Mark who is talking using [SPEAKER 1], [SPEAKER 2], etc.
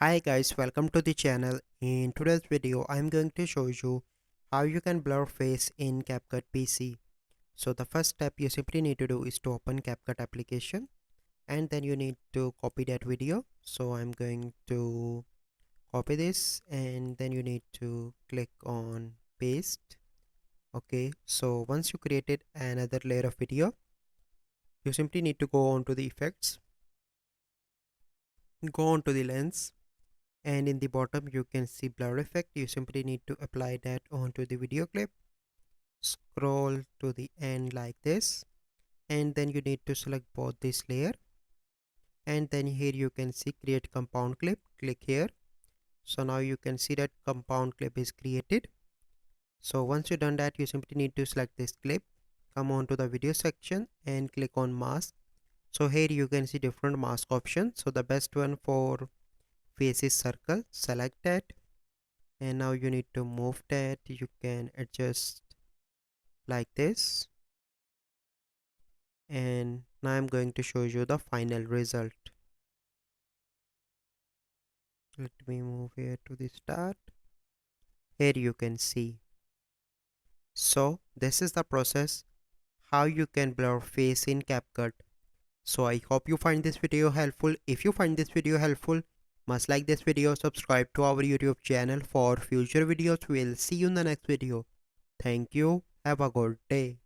[SPEAKER 1] Hi guys, welcome to the channel. In today's video, I'm going to show you how you can blur face in CapCut PC. So the first step you simply need to do is to open CapCut application and then you need to copy that video. So I'm going to copy this and then you need to click on paste. Okay, so once you created another layer of video, you simply need to go on to the effects, go on to the lens, and in the bottom you can see blur effect. You simply need to apply that onto the video clip, scroll to the end like this, and then you need to select both this layer, and then here you can see create compound clip. Click here. So now you can see that compound clip is created. So once you've done that, you simply need to select this clip, come on to the video section and click on mask. So here you can see different mask options. So the best one for face is circle. Select that, and now you need to move that. You can adjust like this, and now I'm going to show you the final result. Let me move here to the start. Here you can see. So this is the process how you can blur face in CapCut. So I hope you find this video helpful. If you find this video helpful, must like this video, subscribe to our YouTube channel for future videos. We'll see you in the next video. Thank you. Have a good day.